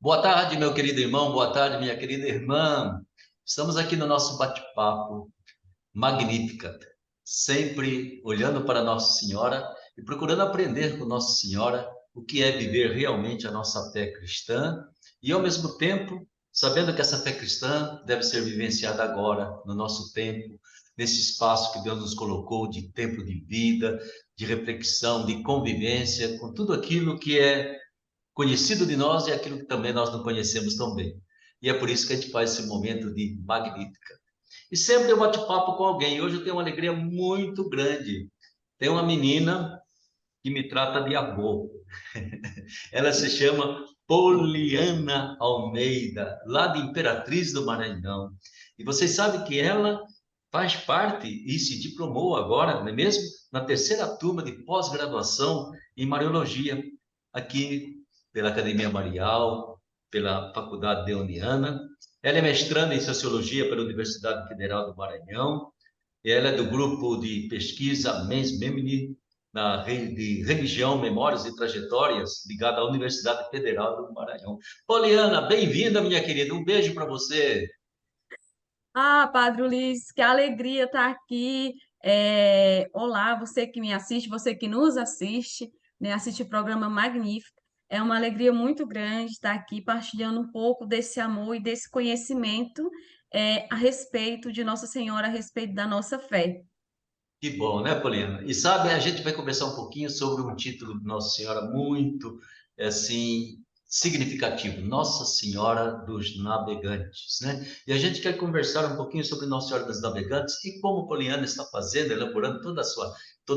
Boa tarde, meu querido irmão, boa tarde, minha querida irmã. Estamos aqui no nosso bate-papo Magnífica, sempre olhando para Nossa Senhora e procurando aprender com Nossa Senhora o que é viver realmente a nossa fé cristã e, ao mesmo tempo, sabendo que essa fé cristã deve ser vivenciada agora, no nosso tempo, nesse espaço que Deus nos colocou de tempo de vida, de reflexão, de convivência, com tudo aquilo que é conhecido de nós e aquilo que também nós não conhecemos tão bem. E é por isso que a gente faz esse momento de Magnífica. E sempre eu bate-papo com alguém. Hoje eu tenho uma alegria muito grande. Tem uma menina que me trata de avô. Ela se chama Poliana Almeida, lá de Imperatriz do Maranhão. E vocês sabem que ela faz parte e se diplomou agora, não é mesmo? Na terceira turma de pós-graduação em Mariologia, aqui pela Academia Marial, pela Faculdade Deoniana. Ela é mestranda em Sociologia pela Universidade Federal do Maranhão. Ela é do grupo de pesquisa Mens Memini, de Religião, Memórias e Trajetórias, ligada à Universidade Federal do Maranhão. Poliana, bem-vinda, minha querida. Um beijo para você. Ah, Padre Ulisses, que alegria estar aqui. Olá, você que me assiste, você que nos assiste, né, assiste o programa Magnífico. É uma alegria muito grande estar aqui partilhando um pouco desse amor e desse conhecimento, a respeito de Nossa Senhora, a respeito da nossa fé. Que bom, né, Poliana? E sabe, a gente vai conversar um pouquinho sobre um título de Nossa Senhora muito, assim, significativo, Nossa Senhora dos Navegantes, né? E a gente quer conversar um pouquinho sobre Nossa Senhora dos Navegantes e como Poliana está fazendo, elaborando todo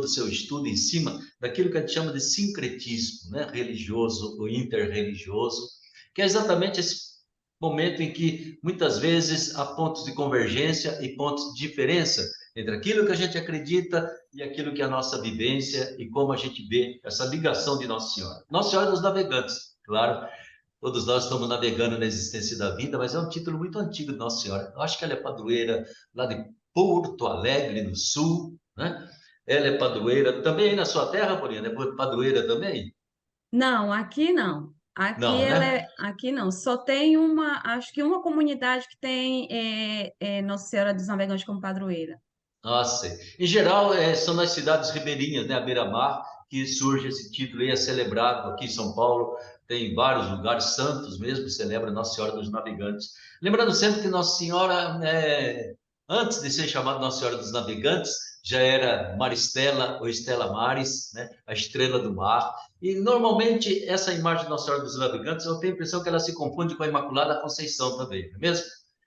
o seu estudo em cima daquilo que a gente chama de sincretismo, né? Religioso ou interreligioso, que é exatamente esse momento em que muitas vezes há pontos de convergência e pontos de diferença entre aquilo que a gente acredita e aquilo que é a nossa vivência e como a gente vê essa ligação de Nossa Senhora. Nossa Senhora dos Navegantes, claro, todos nós estamos navegando na existência da vida, mas é um título muito antigo de Nossa Senhora. Eu acho que ela é padroeira lá de Porto Alegre, no Sul, né? Ela é padroeira também aí na sua terra, Poliana, é padroeira também? Não, aqui não. Não, né? Aqui não. Só tem acho que uma comunidade que tem Nossa Senhora dos Navegantes como padroeira. Ah, sei. Em geral, são nas cidades ribeirinhas, né, à beira-mar, que surge esse título e é celebrado aqui em São Paulo. Tem vários lugares santos mesmo que celebram Nossa Senhora dos Navegantes. Lembrando sempre que Nossa Senhora, antes de ser chamada Nossa Senhora dos Navegantes, já era Maristela ou Estela Maris, né, a estrela do mar. E normalmente essa imagem de Nossa Senhora dos Navegantes, eu tenho a impressão que ela se confunde com a Imaculada Conceição também, não é mesmo?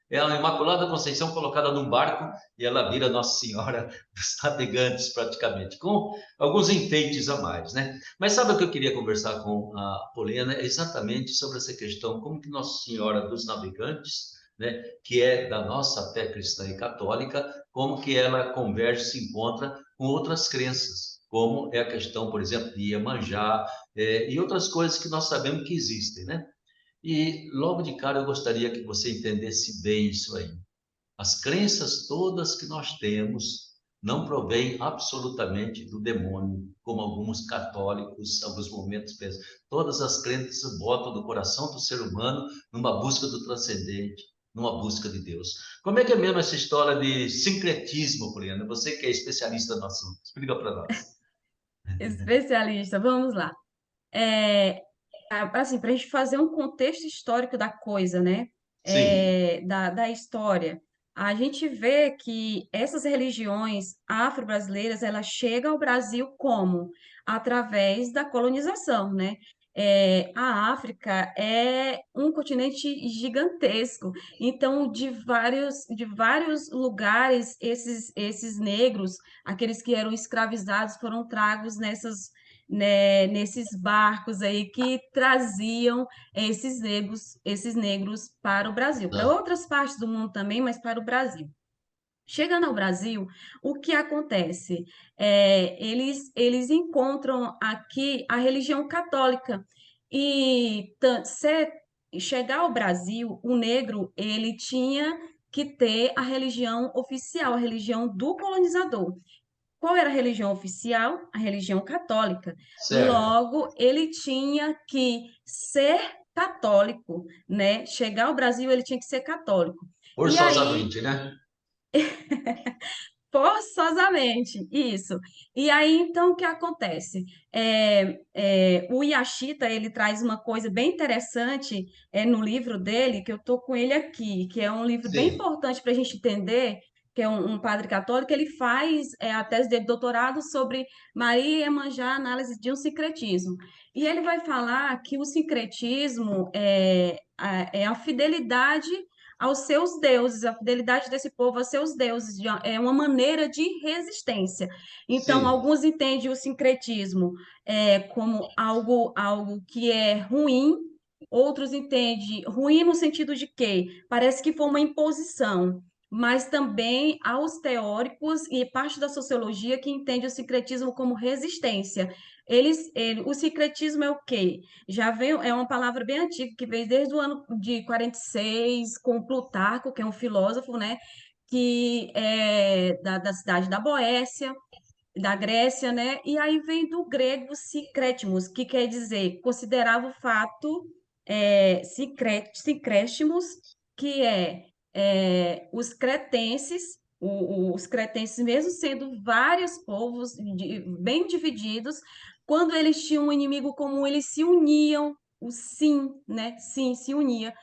É a Imaculada Conceição colocada num barco e ela vira Nossa Senhora dos Navegantes, praticamente, com alguns enfeites a mais, né? Mas sabe o que eu queria conversar com a Poliana? É exatamente sobre essa questão, como que Nossa Senhora dos Navegantes, né, que é da nossa fé cristã e católica, como que ela converge, se encontra com outras crenças, como é a questão, por exemplo, de Iemanjá, e outras coisas que nós sabemos que existem, né? E logo de cara eu gostaria que você entendesse bem isso aí. As crenças todas que nós temos não provêm absolutamente do demônio, como alguns católicos, em alguns momentos pensam. Todas as crenças botam do coração do ser humano numa busca do transcendente, numa busca de Deus. Como é que é mesmo essa história de sincretismo, Poliana? Você que é especialista no assunto, explica para nós. Especialista, vamos lá. É, assim, para a gente fazer um contexto histórico da coisa, né? Sim, Da história, a gente vê que essas religiões afro-brasileiras, elas chegam ao Brasil como? Através da colonização, né? A África é um continente gigantesco, então de vários lugares esses negros, aqueles que eram escravizados, foram tragos nesses barcos aí que traziam esses negros para o Brasil, para tá, outras partes do mundo também, mas para o Brasil. Chegando ao Brasil, o que acontece? Eles encontram aqui a religião católica e chegar ao Brasil, o negro ele tinha que ter a religião oficial, a religião do colonizador. Qual era a religião oficial? A religião católica. certo. Logo, ele tinha que ser católico, né? Chegar ao Brasil, ele tinha que ser católico. E aí, Forçosamente, né? forçosamente, isso. E aí, então, o que acontece? O Yashita, ele traz uma coisa bem interessante no livro dele, que eu estou com ele aqui, que é um livro bem Sim, importante para a gente entender, que é um padre católico, ele faz a tese de doutorado sobre Maria Iemanjá, análise de um sincretismo. E ele vai falar que o sincretismo é a fidelidade aos seus deuses, a fidelidade desse povo aos seus deuses, é uma maneira de resistência. Então, sim, alguns entendem o sincretismo como algo que é ruim, outros entendem ruim no sentido de que parece que foi uma imposição, mas também há os teóricos e parte da sociologia que entende o sincretismo como resistência. O sincretismo é o quê? Já veio, é uma palavra bem antiga, que veio desde o ano de 46, com Plutarco, que é um filósofo, né? Que é da cidade da Boécia, da Grécia, né? E aí vem do grego sincrétimos, que quer dizer, considerava o fato sincrétimos, que os cretenses, os cretenses, mesmo sendo vários povos bem divididos, quando eles tinham um inimigo comum, eles se uniam, o sim, né? Sim, se unia,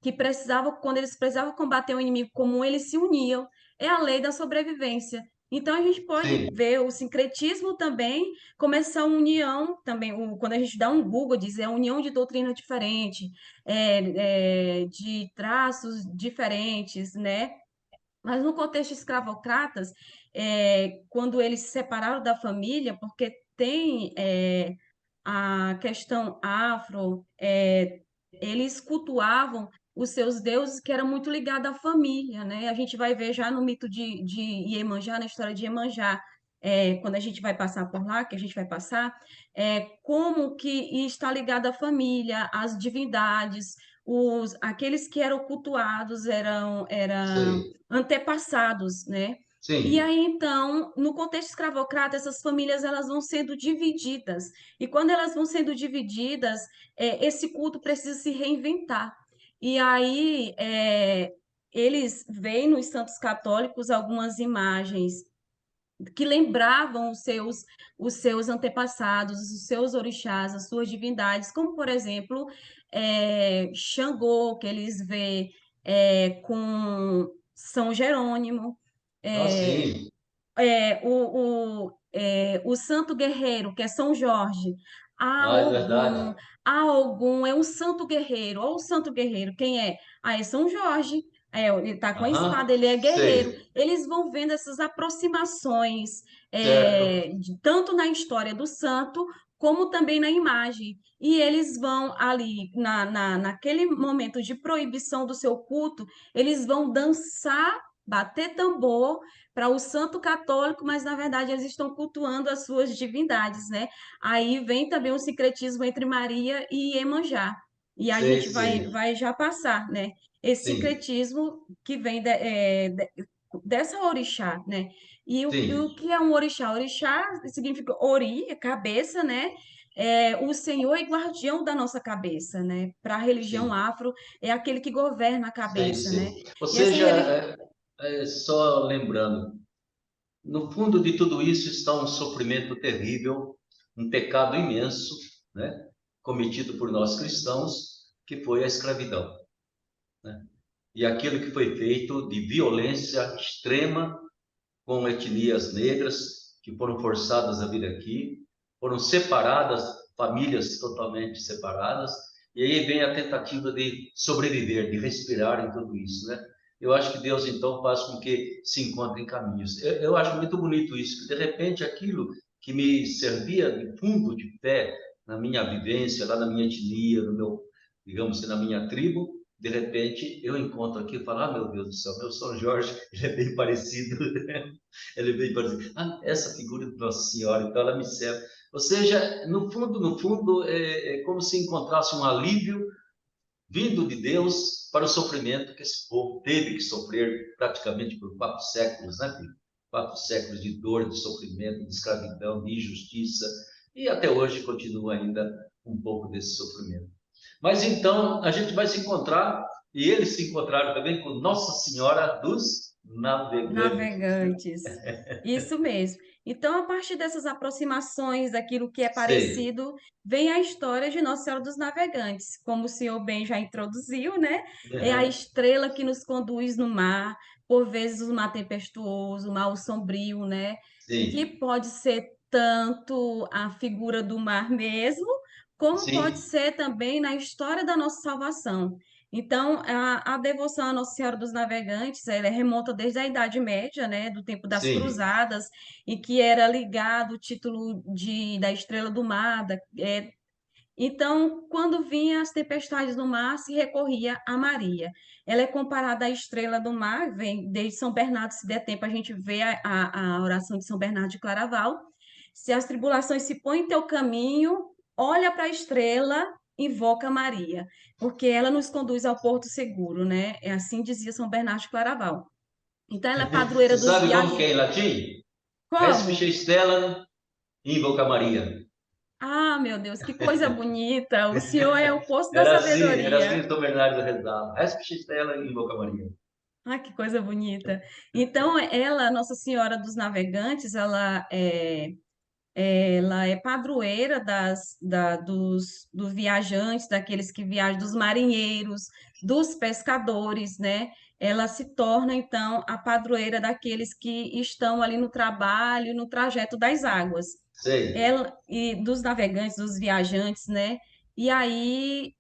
que precisava, quando eles precisavam combater um inimigo comum, eles se uniam. É a lei da sobrevivência. Então, a gente pode sim, ver o sincretismo também como essa união, também, quando a gente dá um Google, diz é a união de doutrina diferente, de traços diferentes, né? Mas no contexto escravocratas, quando eles se separaram da família, porque tem a questão afro, eles cultuavam os seus deuses que era muito ligado à família, né? A gente vai ver já no mito de Iemanjá, na história de Iemanjá, quando a gente vai passar por lá, que a gente vai passar, como que está ligado à família, às divindades, aqueles que eram cultuados eram sei, antepassados, né? E sim, aí, então, no contexto escravocrata, essas famílias elas vão sendo divididas. E quando elas vão sendo divididas, esse culto precisa se reinventar. E aí, eles veem nos santos católicos algumas imagens que lembravam os seus antepassados, os seus orixás, as suas divindades, como, por exemplo, Xangô, que eles vê com São Jerônimo, ah, é, sim, o santo guerreiro, que é São Jorge. Há ah, é algum, verdade. há algum, é um santo guerreiro, ou o santo guerreiro, quem é? Ah, é São Jorge. Ele está com a Aham, espada, ele é guerreiro. sei, Eles vão vendo essas aproximações, certo, tanto na história do santo, como também na imagem. E eles vão ali, naquele momento de proibição do seu culto, eles vão dançar, bater tambor para o santo católico, mas na verdade eles estão cultuando as suas divindades, né? Aí vem também o sincretismo entre Maria e Iemanjá. E a sei, gente sei, vai já passar, né? Esse sim, sincretismo que vem dessa orixá, né? E o sim, que é um orixá? Orixá significa ori, é cabeça, né? É o Senhor e guardião da nossa cabeça, né? Para a religião sim, afro, é aquele que governa a sei, cabeça, né? sei. Ou E essa seja, religião. só lembrando, no fundo de tudo isso está um sofrimento terrível, um pecado imenso, né, cometido por nós cristãos, que foi a escravidão, né? E aquilo que foi feito de violência extrema com etnias negras que foram forçadas a vir aqui, foram separadas, famílias totalmente separadas, e aí vem a tentativa de sobreviver, de respirar em tudo isso, né? Eu acho que Deus então faz com que se encontrem caminhos. Eu acho muito bonito isso, que de repente aquilo que me servia de fundo de fé na minha vivência, lá na minha etnia, no meu, digamos assim, na minha tribo, de repente eu encontro aqui e falo, ah, meu Deus do céu, meu São Jorge, ele é bem parecido. Ele veio para dizer, ah, essa figura de Nossa Senhora, então ela me serve. Ou seja, no fundo, é como se encontrasse um alívio vindo de Deus para o sofrimento que esse povo teve que sofrer praticamente por 4 séculos, né, filho? 4 séculos de dor, de sofrimento, de escravidão, de injustiça, e até hoje continua ainda um pouco desse sofrimento. Mas então a gente vai se encontrar, e eles se encontraram também com Nossa Senhora dos Navegantes, né? Navegantes. Isso mesmo. Então, a partir dessas aproximações daquilo que é Sei. parecido, vem a história de Nossa Senhora dos Navegantes. Como o senhor bem já introduziu, né? É a Aham. estrela que nos conduz no mar, por vezes o mar tempestuoso, o mar sombrio, né? Que Sim, pode ser tanto a figura do mar mesmo, como pode sim, ser também na história da nossa salvação. Então, a devoção à Nossa Senhora dos Navegantes, ela remonta desde a Idade Média, né, do tempo das sim, Cruzadas, em que era ligado o título da Estrela do Mar. Então, quando vinha as tempestades no mar, se recorria a Maria. Ela é comparada à Estrela do Mar, vem desde São Bernardo, se der tempo, a gente vê a oração de São Bernardo de Claraval. Se as tribulações se põem em teu caminho, olha para a estrela, invoca Maria, porque ela nos conduz ao porto seguro, né? É assim dizia São Bernardo de Claraval. Então, ela é padroeira Você dos sabe como que viajantes. é em latim? Respice Como? stella, invoca Maria. Ah, meu Deus, que coisa bonita! O senhor é o poço da Era assim sabedoria. que São Bernardo rezava. Respice stella, invoca Maria. Ah, que coisa bonita. Então, ela, Nossa Senhora dos Navegantes, ela é padroeira dos viajantes, daqueles que viajam, dos marinheiros, dos pescadores, né? Ela se torna, então, a padroeira daqueles que estão ali no trabalho, no trajeto das águas. Sei, Ela, e dos navegantes, dos viajantes, né? E aí,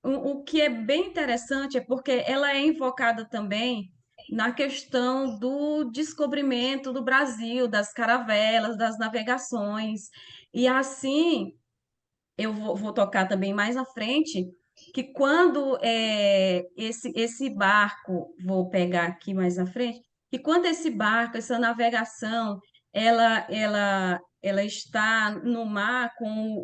o que é bem interessante é porque ela é invocada também na questão do descobrimento do Brasil, das caravelas, das navegações. E assim, eu vou tocar também mais à frente, que quando esse barco, vou pegar aqui mais à frente, que quando esse barco, essa navegação, ela está no mar com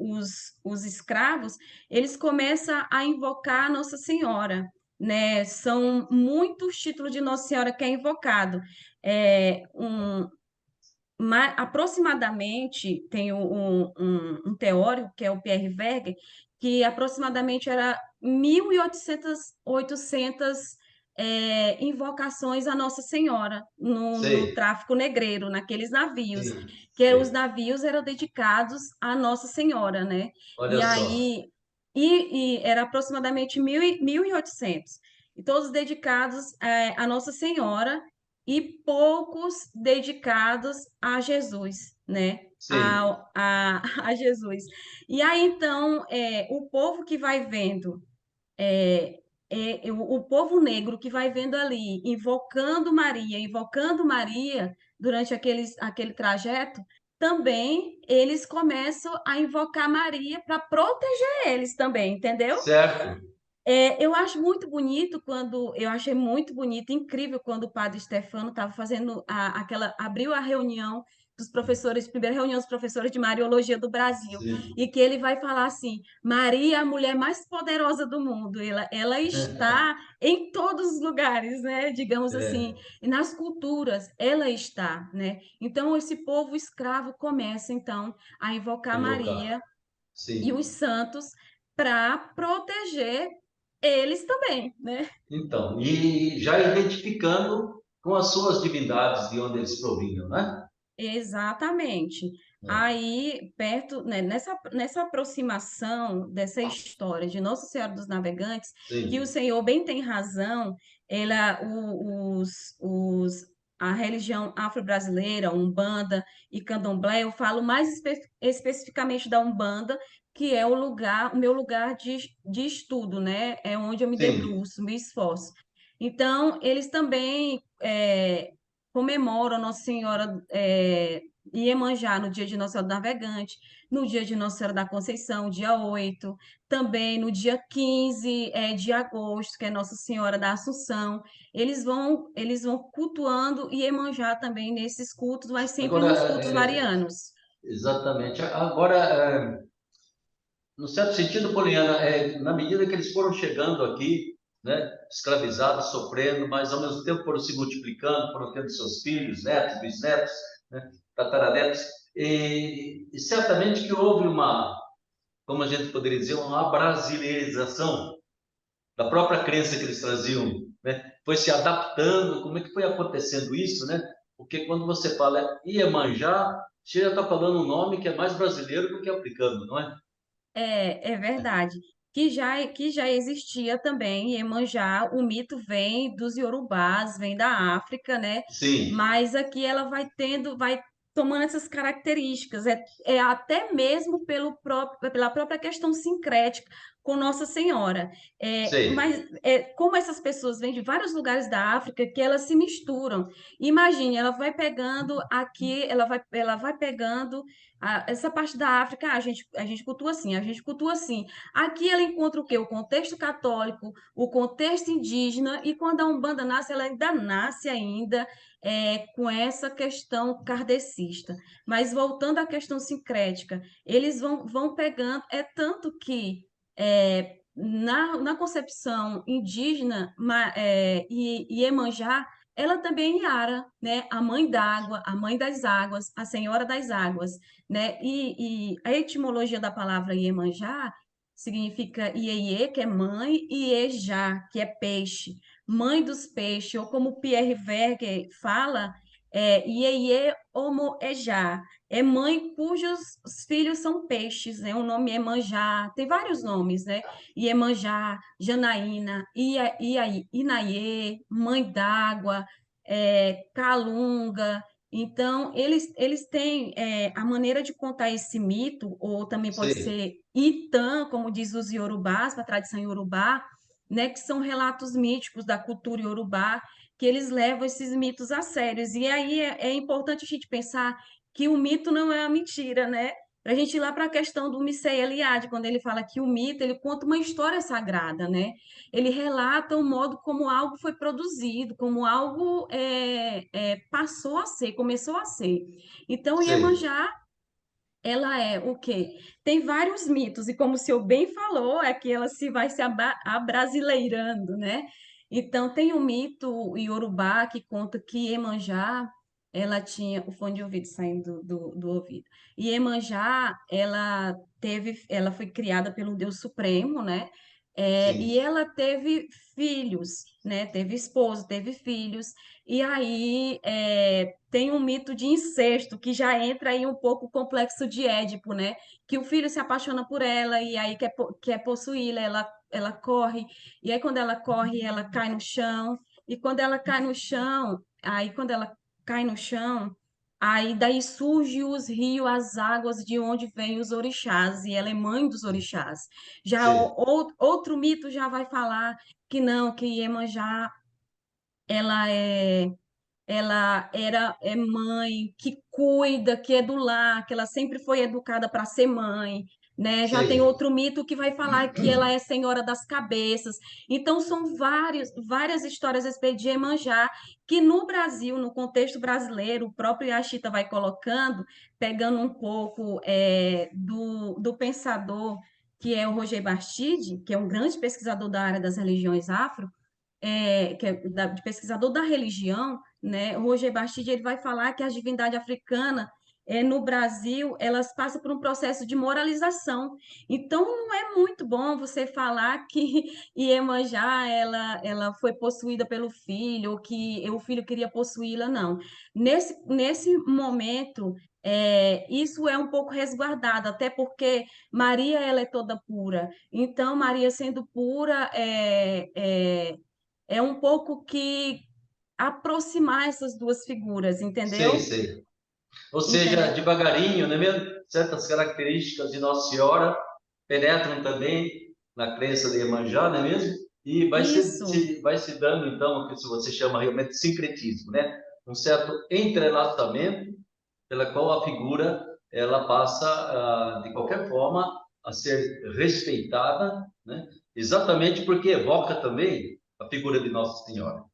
os escravos, eles começam a invocar Nossa Senhora, né? São muitos títulos de Nossa Senhora que é invocado. É, aproximadamente, tem um teórico, que é o Pierre Verger, que aproximadamente era 1.800 invocações à Nossa Senhora no sei, tráfico negreiro, naqueles navios, sim, que os sei. navios eram dedicados à Nossa Senhora, né? Olha E só. aí, e era aproximadamente 1.800, e todos dedicados à Nossa Senhora, e poucos dedicados a Jesus, né? Sim, A Jesus. E aí, então, o povo que vai vendo, o povo negro que vai vendo ali, invocando Maria, durante aquele trajeto, também eles começam a invocar Maria para proteger eles também, entendeu? certo. Eu acho muito bonito eu achei muito bonito, incrível quando o padre Stefano estava fazendo abriu a reunião dos professores, primeira reunião dos professores de Mariologia do Brasil, Sim. e que ele vai falar assim: Maria é a mulher mais poderosa do mundo, ela está em todos os lugares, né? Digamos assim, É, e nas culturas, ela está, né? Então esse povo escravo começa então a invocar invocar. Maria e os Sim. santos para proteger eles também, né? Então, e já identificando com as suas divindades de onde eles provinham, né? Exatamente. É, Aí, perto, né, nessa aproximação dessa história de Nossa Senhora dos Navegantes, que o sim, Senhor bem tem razão, a religião afro-brasileira, Umbanda e Candomblé, eu falo mais especificamente da Umbanda, que é o meu lugar de estudo, né? É onde eu me sim. debruço, me esforço. Então, eles também comemoram Nossa Senhora Iemanjá no dia de Nossa Senhora do Navegante, no dia de Nossa Senhora da Conceição, dia 8, também no dia 15 de agosto, que é Nossa Senhora da Assunção. Eles vão cultuando Iemanjá também nesses cultos, mas sempre Agora, nos cultos marianos. exatamente. Agora, no certo sentido, Poliana, na medida que eles foram chegando aqui, né, escravizados, sofrendo, mas ao mesmo tempo foram se multiplicando, foram tendo seus filhos, netos, bisnetos, né, tataranetos, e certamente que houve como a gente poderia dizer, uma brasileirização da própria crença que eles traziam, né? Foi se adaptando, como é que foi acontecendo isso, né? Porque quando você fala Iemanjá, você já está falando um nome que é mais brasileiro do que africano, não é? É verdade. Que já existia também Iemanjá, o mito vem dos Yorubás, vem da África, né? Sim, Mas aqui ela vai tendo, vai tomando essas características, é até mesmo pela própria questão sincrética com Nossa Senhora. Mas sei, como essas pessoas vêm de vários lugares da África, que elas se misturam. Imagine, ela vai pegando aqui, ela vai pegando essa parte da África, a gente cultua assim, a gente cultua assim. Aqui ela encontra o quê? O contexto católico, o contexto indígena, e quando a Umbanda nasce, ela ainda nasce ainda com essa questão kardecista. Mas voltando à questão sincrética, eles vão pegando, é tanto que na concepção indígena, Iemanjá, ela também é Yara, né? A mãe d'água, a mãe das águas, a senhora das águas, né? E a etimologia da palavra Iemanjá significa Iê, que é mãe, e Ejá, que é peixe, mãe dos peixes, ou como Pierre Verger fala, Iê Homo Ejá, é mãe cujos filhos são peixes, né? O nome é Iemanjá, tem vários nomes, né? Iemanjá, Janaína, Inaiê, mãe d'água, Calunga. Então, eles têm a maneira de contar esse mito, ou também pode sei, ser Itã, como diz os Yorubás, da tradição Yorubá, né, que são relatos míticos da cultura Yorubá, que eles levam esses mitos a sérios. E aí é importante a gente pensar que o mito não é a mentira, né? Para a gente ir lá para a questão do Mircea Eliade, quando ele fala que o mito, ele conta uma história sagrada, né? Ele relata o modo como algo foi produzido, como algo passou a ser, começou a ser. Então, sei, Iemanjá, ela é o quê? Tem vários mitos, e como o senhor bem falou, é que ela vai se abrasileirando, né? Então, tem um mito iorubá que conta que Iemanjá, ela tinha o fone de ouvido saindo do ouvido. E Iemanjá, ela foi criada pelo Deus Supremo, né? E sim, ela teve filhos, né? Teve esposo, teve filhos. E aí tem um mito de incesto, que já entra aí um pouco o complexo de Édipo, né? Que o filho se apaixona por ela e aí quer possuí-la, ela corre, e aí quando ela corre, ela cai no chão, e quando ela cai no chão, aí quando ela cai no chão, aí daí surge os rios, as águas de onde vêm os orixás, e ela é mãe dos orixás. Já sei, outro mito já vai falar que não, que Iemanjá, ela é mãe que cuida, que é do lar, que ela sempre foi educada para ser mãe, né? Já tem sei, outro mito que vai falar que ela é senhora das cabeças. Então são várias histórias a respeito de Iemanjá que no Brasil, no contexto brasileiro, o próprio Yashita vai colocando, pegando um pouco do pensador que é o Roger Bastide, que é um grande pesquisador da área das religiões afro, que é de pesquisador da religião, né? O Roger Bastide ele vai falar que a divindade africana no Brasil, elas passam por um processo de moralização. Então, não é muito bom você falar que Iemanjá, ela foi possuída pelo filho, ou que o filho queria possuí-la, não. Nesse momento, isso é um pouco resguardado, até porque Maria, ela é toda pura. Então, Maria sendo pura, é um pouco que aproximar essas duas figuras, sei, entendeu? sei. Ou seja, Entendeu? devagarinho, né mesmo? Certas características de Nossa Senhora penetram também na crença de Iemanjá, não é mesmo? E Isso, vai se dando, então, o que você chama realmente de sincretismo, né? Um certo entrelaçamento pela qual a figura ela passa, de qualquer forma, a ser respeitada, né? Exatamente porque evoca também a figura de Nossa Senhora.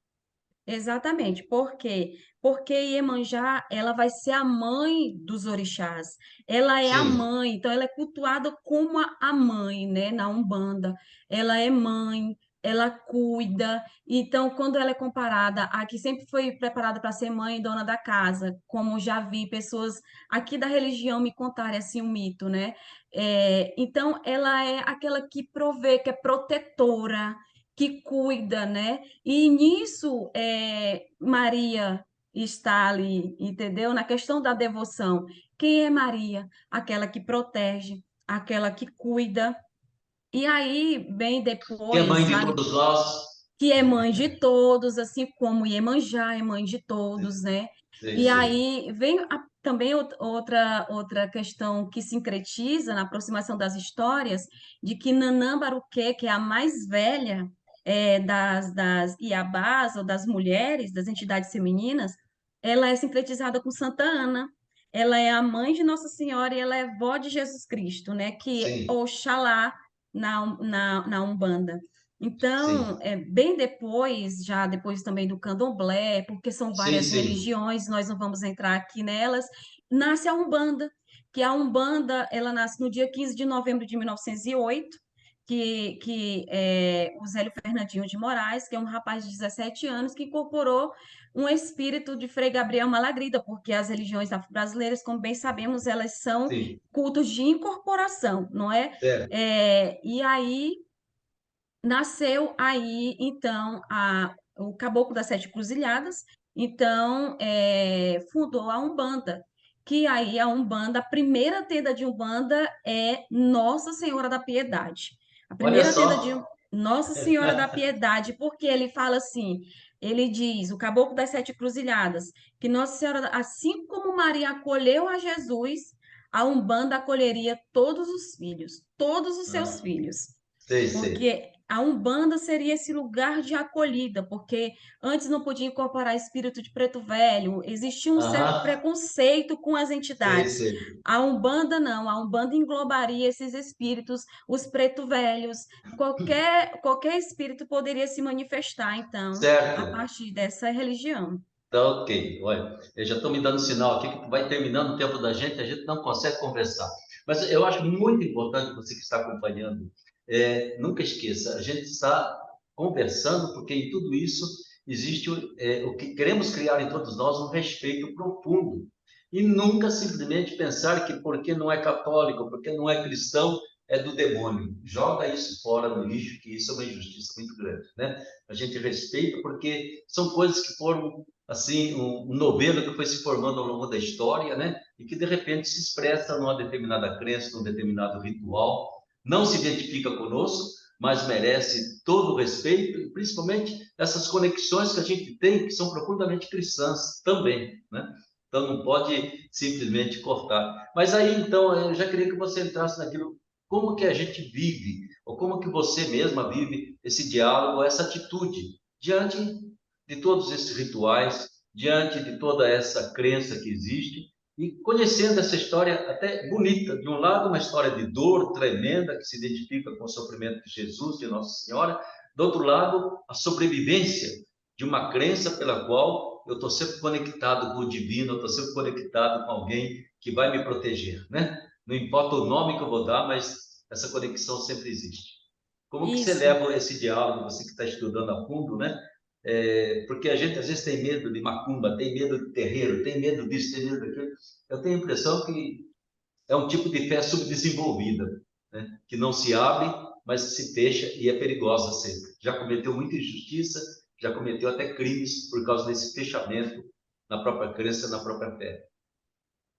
exatamente. Por quê? Porque Iemanjá, ela vai ser a mãe dos orixás. Ela é a Sim, mãe, então ela é cultuada como a mãe, né, na Umbanda. Ela é mãe. ela cuida. Então, quando ela é comparada a que sempre foi preparada para ser mãe e dona da casa, como já vi pessoas aqui da religião me contarem assim um mito, né? Então, ela é aquela que provê, que é protetora, que cuida, né? E nisso, Maria está ali, entendeu? Na questão da devoção. Quem é Maria? Aquela que protege, aquela que cuida. E aí, bem Que é mãe depois, de já todos nós. que é mãe de todos, assim como Iemanjá é mãe de Sim, todos, né? sim, E sim. aí vem também outra questão que sincretiza na aproximação das histórias, de que Nanã Baruquê, que é a mais velha das Iabás, ou das mulheres, das entidades femininas, ela é sincretizada com Santa Ana. Ela é a mãe de Nossa Senhora e ela é vó de Jesus Cristo, né? Que é Sim, Oxalá na Umbanda. Então, sim, bem depois, já depois também do candomblé, porque são sim, várias sim, religiões, nós não vamos entrar aqui nelas, nasce a Umbanda, que a Umbanda, ela nasce no dia 15 de novembro de 1908, que é o Zélio Fernandinho de Moraes, que é um rapaz de 17 anos, que incorporou um espírito de Frei Gabriel Malagrida, porque as religiões afro-brasileiras, como bem sabemos, elas são sim. cultos de incorporação, não é? Certo. E aí nasceu aí, então, o Caboclo das Sete Cruzilhadas, então, fundou a Umbanda, que aí a Umbanda, a primeira tenda de Umbanda é Nossa Senhora da Piedade. A Olha primeira tenda de só. Nossa Senhora da Piedade, porque ele fala assim, ele diz, o Caboclo das Sete Cruzilhadas, que Nossa Senhora, assim como Maria acolheu a Jesus, a Umbanda acolheria todos os filhos, todos os seus Ah, filhos. sei, sei. Porque a Umbanda seria esse lugar de acolhida, porque antes não podia incorporar espírito de preto velho, existia um certo Aham, preconceito com as sei, entidades. sei. A Umbanda não, a Umbanda englobaria esses espíritos, os preto velhos, qualquer espírito poderia se manifestar, então, a Certo. partir dessa religião. Tá ok. Olha, eu já estou me dando sinal aqui que vai terminando o tempo da gente, a gente não consegue conversar. Mas eu acho muito importante você que está acompanhando, nunca esqueça, a gente está conversando porque em tudo isso existe o que queremos criar em todos nós um respeito profundo. E nunca simplesmente pensar que porque não é católico, porque não é cristão, é do demônio. Joga isso fora no lixo, que isso é uma injustiça muito grande, né? A gente respeita porque são coisas que foram assim, um novelo que foi se formando ao longo da história, né? E que de repente se expressa numa determinada crença, num determinado ritual, não se identifica conosco, mas merece todo o respeito, e principalmente essas conexões que a gente tem, que são profundamente cristãs também, né? Então não pode simplesmente cortar. Mas aí então eu já queria que você entrasse naquilo, como que a gente vive, ou como que você mesma vive esse diálogo, essa atitude diante de todos esses rituais, diante de toda essa crença que existe, e conhecendo essa história até bonita. De um lado, uma história de dor tremenda, que se identifica com o sofrimento de Jesus, de Nossa Senhora. Do outro lado, a sobrevivência de uma crença pela qual eu estou sempre conectado com o divino, eu estou sempre conectado com alguém que vai me proteger, né? Não importa o nome que eu vou dar, mas essa conexão sempre existe. Como que você Isso. leva esse diálogo, você que está estudando a fundo, né? Porque a gente às vezes tem medo de macumba, tem medo de terreiro, tem medo disso, tem medo daquilo. Eu tenho a impressão que é um tipo de fé subdesenvolvida, né? Que não se abre, mas se fecha e é perigosa sempre. Já cometeu muita injustiça, já cometeu até crimes por causa desse fechamento na própria crença, na própria fé.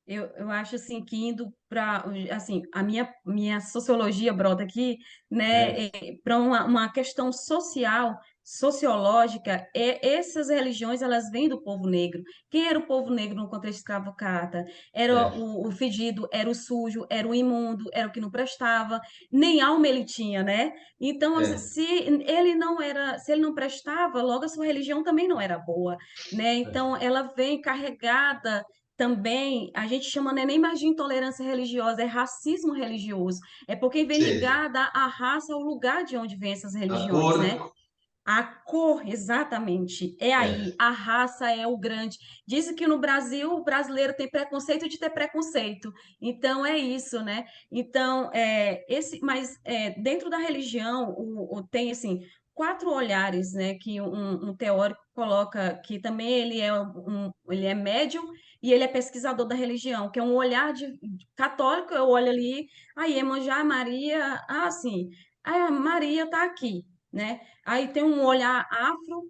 Eu acho assim que indo para assim a minha sociologia brota aqui, né, É, para uma questão social, sociológica, essas religiões elas vêm do povo negro. Quem era o povo negro no contexto escravocrata? Era é, o fedido, era o sujo, era o imundo, era o que não prestava, nem alma ele tinha, né? Então, assim, é, se ele não prestava, logo a sua religião também não era boa, né? Então, ela vem carregada também, a gente chama, não é nem mais de intolerância religiosa, é racismo religioso. É porque vem sei. ligada à raça, ao lugar de onde vêm essas A religiões, cor, né? A cor, exatamente, é aí. é, A raça é o grande. Dizem que no Brasil o brasileiro tem preconceito de ter preconceito. Então é isso, né? Então, mas dentro da religião tem assim. quatro olhares, né, que um teórico coloca, que também ele é médium e ele é pesquisador da religião, que é um olhar católico. Eu olho ali, aí Iemanjá, Maria, sim, a Maria está aqui, né? Aí tem um olhar afro,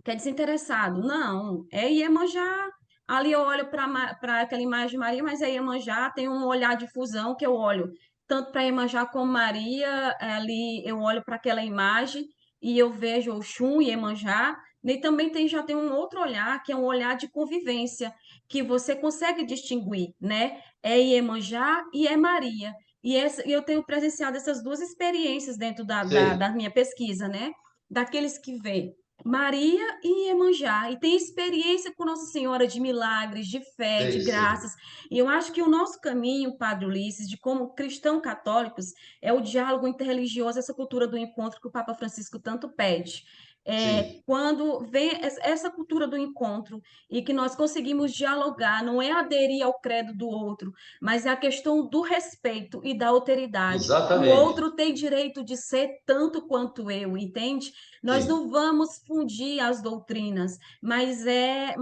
que é desinteressado. Não, é Iemanjá. Ali eu olho para aquela imagem de Maria, mas é Iemanjá, tem um olhar de fusão que eu olho tanto para Iemanjá como Maria. Ali eu olho para aquela imagem e eu vejo Oxum e Iemanjá. E também já tem um outro olhar, que é um olhar de convivência, que você consegue distinguir, né? É Iemanjá e é Maria. E eu tenho presenciado essas duas experiências dentro da Sei, minha pesquisa, né? Daqueles que veem Maria e Iemanjá, e tem experiência com Nossa Senhora de milagres, de fé, de sei, sei. graças. E eu acho que o nosso caminho, Padre Ulisses, de como cristãos católicos, é o diálogo interreligioso, essa cultura do encontro que o Papa Francisco tanto pede. Sim, Quando vem essa cultura do encontro e que nós conseguimos dialogar, não é aderir ao credo do outro, mas é a questão do respeito e da alteridade. O exatamente. outro tem direito de ser tanto quanto eu, entende? Nós Sim, não vamos fundir as doutrinas, mas é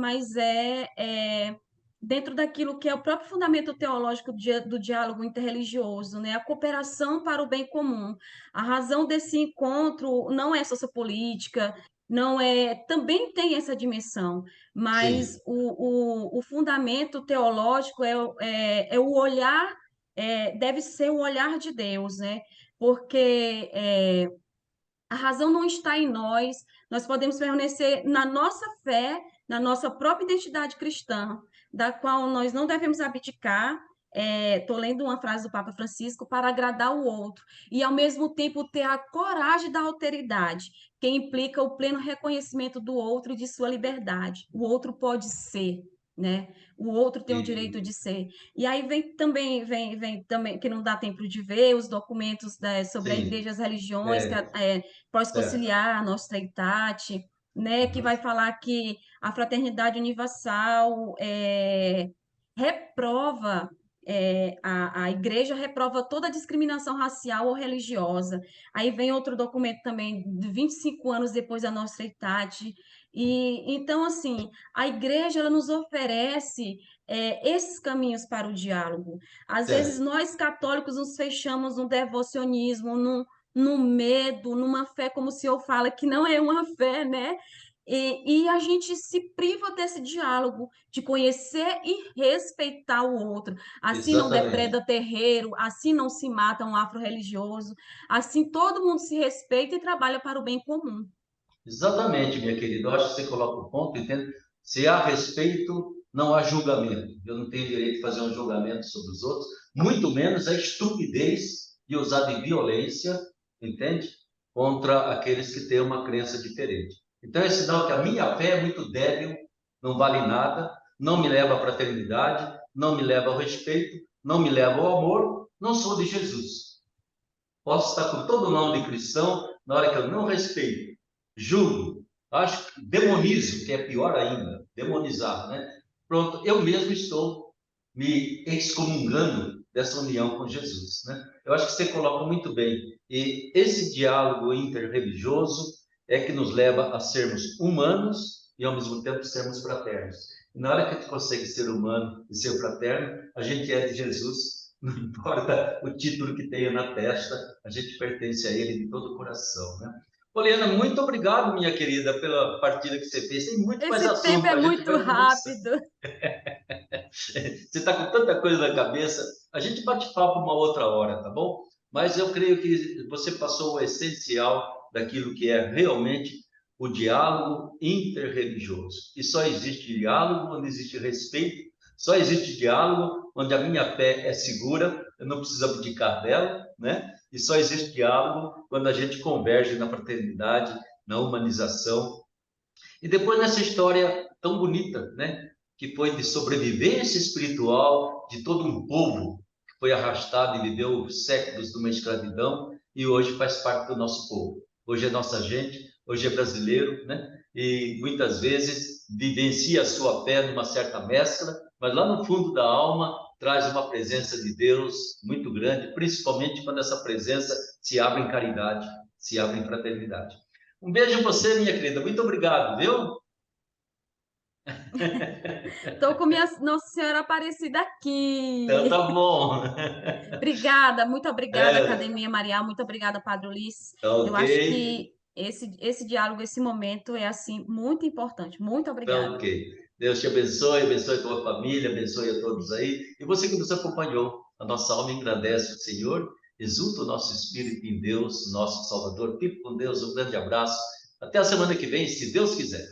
dentro daquilo que é o próprio fundamento teológico do diálogo interreligioso, né? A cooperação para o bem comum. A razão desse encontro não é sociopolítica, não é, também tem essa dimensão, mas sim, o fundamento teológico é o olhar, deve ser o olhar de Deus, né? Porque a razão não está em nós, nós podemos permanecer na nossa fé, na nossa própria identidade cristã, da qual nós não devemos abdicar. Estou lendo uma frase do Papa Francisco: para agradar o outro, e ao mesmo tempo ter a coragem da alteridade, que implica o pleno reconhecimento do outro e de sua liberdade. O outro pode ser, né? O outro tem o direito e, de ser. E aí vem também, que não dá tempo de ver, os documentos, né, sobre a igreja sim, e as religiões, que é, certo. pós-conciliar, Nostra Aetate, né, que Uhum. vai falar que a fraternidade universal reprova, a igreja reprova toda discriminação racial ou religiosa. Aí vem outro documento também, de 25 anos depois da Nostra Aetate. E então, assim, a igreja ela nos oferece esses caminhos para o diálogo. Às vezes, Certo. nós católicos nos fechamos no devocionismo, no medo, numa fé, como o senhor fala, que não é uma fé, né? E a gente se priva desse diálogo, de conhecer e respeitar o outro. Assim não Exatamente. depreda terreiro, assim não se mata um afro-religioso, assim todo mundo se respeita e trabalha para o bem comum. Exatamente, minha querida. Eu acho que você coloca o ponto, entende? Se há respeito, não há julgamento. Eu não tenho direito de fazer um julgamento sobre os outros, muito menos a estupidez de usar de violência, entende? Contra aqueles que têm uma crença diferente. Então é sinal que a minha fé é muito débil, não vale nada, não me leva à fraternidade, não me leva ao respeito, não me leva ao amor, não sou de Jesus. Posso estar com todo o nome de cristão, na hora que eu não respeito, julgo, acho que demonizo, que é pior ainda, demonizar, né? Pronto, eu mesmo estou me excomungando dessa união com Jesus, né? Eu acho que você coloca muito bem. E esse diálogo interreligioso é que nos leva a sermos humanos e ao mesmo tempo sermos fraternos. E na hora que a gente consegue ser humano e ser fraterno, a gente é de Jesus, não importa o título que tenha na testa, a gente pertence a Ele de todo o coração, né? Poliana, muito obrigado, minha querida, pela partida que você fez. Tem muito mais Esse tempo assunto é para a gente muito conversar. rápido. Você está com tanta coisa na cabeça, a gente bate papo uma outra hora, tá bom? Mas eu creio que você passou o essencial daquilo que é realmente o diálogo interreligioso. E só existe diálogo onde existe respeito, só existe diálogo onde a minha fé é segura, eu não preciso abdicar dela, né? E só existe diálogo quando a gente converge na fraternidade, na humanização e depois nessa história tão bonita, né? Que foi de sobrevivência espiritual de todo um povo que foi arrastado e viveu séculos de uma escravidão e hoje faz parte do nosso povo. Hoje é nossa gente, hoje é brasileiro, né? E muitas vezes vivencia a sua fé numa certa mescla, mas lá no fundo da alma traz uma presença de Deus muito grande, principalmente quando essa presença se abre em caridade, se abre em fraternidade. Um beijo para você, minha querida. Muito obrigado, viu? Estou com minha Nossa Senhora Aparecida Então aqui. tá bom. Obrigada, muito obrigada, É, Academia Marial, muito obrigada, Padre Ulisses. tá Eu ok. acho que esse diálogo, esse momento é assim muito importante. Muito Tá obrigada. ok. Deus te abençoe, abençoe a tua família, abençoe a todos aí. E você que nos acompanhou, a nossa alma engrandece o Senhor, exulta o nosso espírito em Deus, nosso Salvador. Fique com Deus, um grande abraço. Até a semana que vem, se Deus quiser.